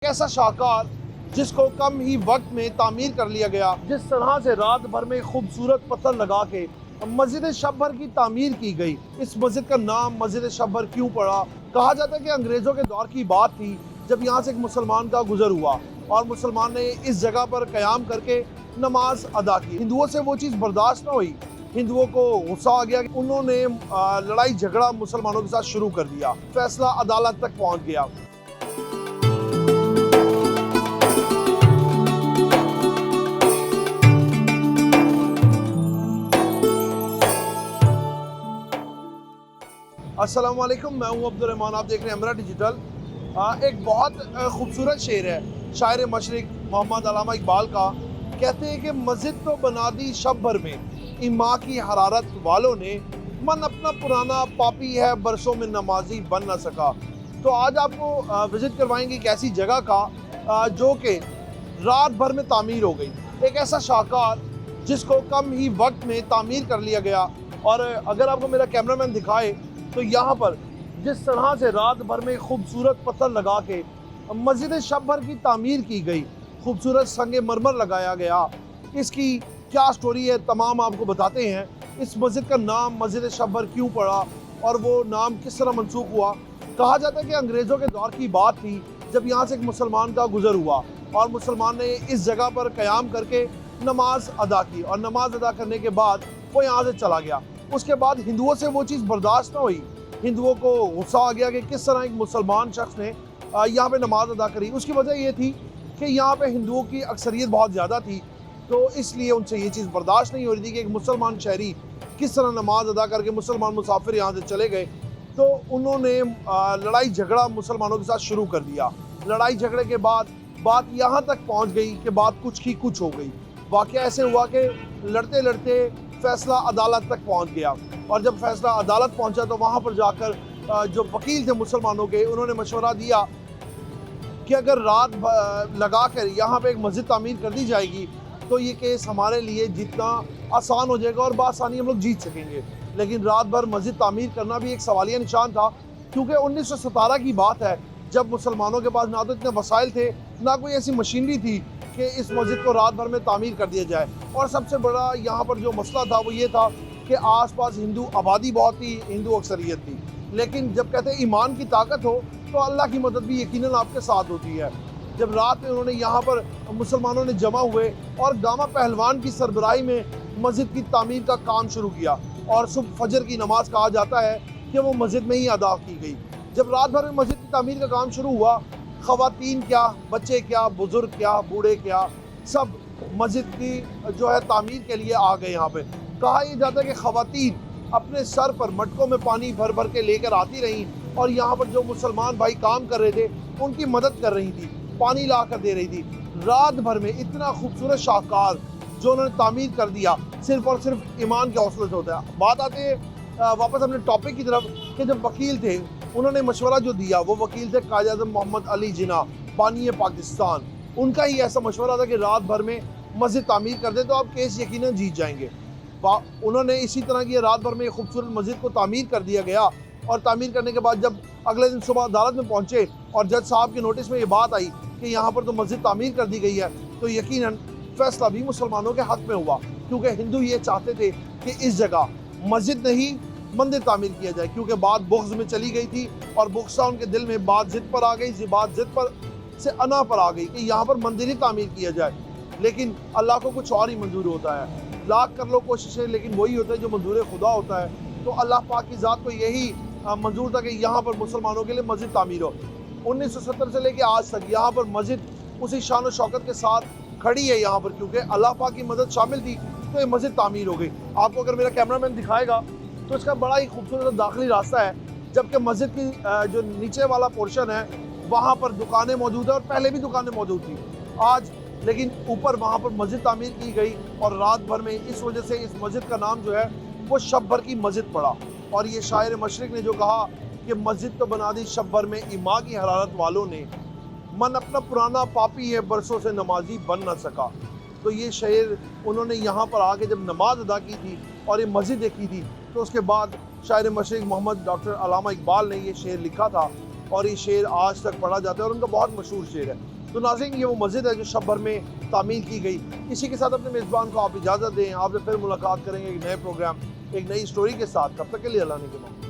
ऐसा शाहकार जिसको कम ही वक्त में तामीर कर लिया गया, जिस तरह से रात भर में खूबसूरत पत्थर लगा के मस्जिद शब्बर की तामीर की गई। इस मस्जिद का नाम मस्जिद शब्बर क्यों पड़ा? कहा जाता है कि अंग्रेज़ों के दौर की बात थी जब यहाँ से एक मुसलमान का गुजर हुआ और मुसलमान ने इस जगह पर क़याम करके नमाज अदा की। हिंदुओं से वो चीज़ बर्दाश्त न हुई, हिंदुओं को गुस्सा आ गया। उन्होंने लड़ाई झगड़ा मुसलमानों के साथ शुरू कर दिया। फैसला अदालत तक पहुँच गया। अस्सलाम वालेकुम, मैं हूं अब्दुल रहमान, आप देख रहे हैं हमरा डिजिटल। एक बहुत खूबसूरत शेर है शायर मशरिक मोहम्मद अल्लामा इकबाल का। कहते हैं कि मस्जिद तो बना दी शब भर में, इमा की हरारत वालों ने, मन अपना पुराना पापी है बरसों में नमाजी बन ना सका। तो आज आपको विज़िट करवाएंगे एक ऐसी जगह का जो कि रात भर में तामीर हो गई। एक ऐसा शाहकार जिसको कम ही वक्त में तामीर कर लिया गया। और अगर आपको मेरा कैमरामैन दिखाए तो यहाँ पर जिस तरह से रात भर में खूबसूरत पत्थर लगा के मस्जिद शब्बर की तामीर की गई, खूबसूरत संगे मरमर लगाया गया, इसकी क्या स्टोरी है तमाम आपको बताते हैं। इस मस्जिद का नाम मस्जिद शब्बर क्यों पड़ा और वो नाम किस तरह मनसूख हुआ? कहा जाता है कि अंग्रेज़ों के दौर की बात थी जब यहाँ से एक मुसलमान का गुजर हुआ और मुसलमान ने इस जगह पर क़याम करके नमाज अदा की और नमाज अदा करने के बाद वो यहाँ से चला गया। उसके बाद हिंदुओं से वो चीज़ बर्दाश्त न हुई, हिंदुओं को गुस्सा आ गया कि किस तरह एक मुसलमान शख्स ने यहाँ पे नमाज अदा करी। उसकी वजह ये थी कि यहाँ पे हिंदुओं की अक्सरियत बहुत ज़्यादा थी, तो इसलिए उनसे ये चीज़ बर्दाश्त नहीं हो रही थी कि एक मुसलमान शहरी किस तरह नमाज अदा करके मुसलमान मुसाफिर यहाँ से चले गए। तो उन्होंने लड़ाई झगड़ा मुसलमानों के साथ शुरू कर दिया। लड़ाई झगड़े के बाद बात यहाँ तक पहुँच गई कि बात कुछ की कुछ हो गई। वाक़या ऐसे हुआ कि लड़ते लड़ते फैसला अदालत तक पहुंच गया और जब फैसला अदालत पहुंचा तो वहां पर जाकर जो वकील थे मुसलमानों के, उन्होंने मशवरा दिया कि अगर रात लगा कर यहाँ पे एक मस्जिद तामीर कर दी जाएगी तो ये केस हमारे लिए जितना आसान हो जाएगा और बासानी हम लोग जीत सकेंगे। लेकिन रात भर मस्जिद तामीर करना भी एक सवालिया निशान था, क्योंकि 1917 की बात है जब मुसलमानों के पास ना तो इतने वसाइल थे, ना कोई ऐसी मशीनरी थी कि इस मस्जिद को रात भर में तामीर कर दिया जाए। और सबसे बड़ा यहाँ पर जो मसला था वो ये था कि आसपास हिंदू आबादी बहुत थी, हिंदू अक्सरियत थी। लेकिन जब कहते हैं ईमान की ताकत हो तो अल्लाह की मदद भी यकीनन आपके साथ होती है। जब रात में उन्होंने यहाँ पर मुसलमानों ने जमा हुए और गामा पहलवान की सरबराही में मस्जिद की तामीर का काम शुरू किया और सुबह फजर की नमाज कहा जाता है कि वो मस्जिद में ही अदा की गई। जब रात भर में मस्जिद की तामीर का काम शुरू हुआ, ख़वातीन क्या, बच्चे क्या, बुज़ुर्ग क्या, बूढ़े क्या, सब मस्जिद की जो है तामीर के लिए आ गए। यहाँ पे कहा यह जाता है कि ख़वातीन अपने सर पर मटकों में पानी भर भर के लेकर आती रहीं और यहाँ पर जो मुसलमान भाई काम कर रहे थे उनकी मदद कर रही थी, पानी ला कर दे रही थी। रात भर में इतना खूबसूरत शाहकार जो उन्होंने तामीर कर दिया, सिर्फ और सिर्फ ईमान के हौसले से होता है। बात आते हैं वापस अपने टॉपिक की तरफ कि जब वकील थे उन्होंने मशवरा जो दिया, वो वकील थे कायद आज़म मोहम्मद अली जिन्ना, बानी पाकिस्तान। उनका ही ऐसा मशवरा था कि रात भर में मस्जिद तामीर कर दे तो आप केस यकीनन जीत जाएंगे। उन्होंने इसी तरह की रात भर में एक खूबसूरत मस्जिद को तामीर कर दिया गया और तामीर करने के बाद जब अगले दिन सुबह अदालत में पहुँचे और जज साहब के नोटिस में ये बात आई कि यहाँ पर तो मस्जिद तामीर कर दी गई है, तो यकीनन फैसला भी मुसलमानों के हक़ में हुआ, क्योंकि हिंदू ये चाहते थे कि इस जगह मस्जिद नहीं मंदिर तामीर किया जाए, क्योंकि बात बुग़्ज़ में चली गई थी और बुग़्ज़ा उनके दिल में बात ज़िद पर आ गई, बात ज़िद पर से अना पर आ गई कि यहाँ पर मंदिर ही तामीर किया जाए। लेकिन अल्लाह को कुछ और ही मंजूर होता है। लाख कर लो कोशिशें, लेकिन वही होता है जो मंजूर खुदा होता है। तो अल्लाह पाक की ज़ात को यही मंजूर था कि यहाँ पर मुसलमानों के लिए मस्जिद तामीर हो। 1970 से लेकर आज तक यहाँ पर मस्जिद उसी शान और शौकत के साथ खड़ी है यहाँ पर, क्योंकि अल्लाह पाक की मदद शामिल थी तो ये मस्जिद तामीर हो गई। आपको अगर मेरा कैमरामैन दिखाएगा तो इसका बड़ा ही खूबसूरत दाखिली रास्ता है, जबकि मस्जिद की जो नीचे वाला पोर्शन है वहाँ पर दुकानें मौजूद है और पहले भी दुकानें मौजूद थी आज, लेकिन ऊपर वहाँ पर मस्जिद तामीर की गई और रात भर में इस वजह से इस मस्जिद का नाम जो है वो शब्बर की मस्जिद पड़ा। और ये शायर मशरिक ने जो कहा कि मस्जिद तो बना दी शब्बर में, इमा की हरारत वालों ने, मन अपना पुराना पापी है बरसों से नमाजी बन ना सका। तो ये शेर उन्होंने यहाँ पर आके जब नमाज अदा की थी और ये मस्जिद देखी थी, तो उसके बाद शायर मशरिक मोहम्मद डॉक्टर अल्लामा इकबाल ने ये शेर लिखा था और ये शेर आज तक पढ़ा जाता है और उनका बहुत मशहूर शेर है। तो नाज़रीन ये वो मस्जिद है जो शब भर में तामीर की गई। इसी के साथ अपने मेज़बान को आप इजाज़त दें। आपसे फिर मुलाकात करेंगे एक नए प्रोग्राम, एक नई स्टोरी के साथ। कब तक के लिए अल्लाह ने के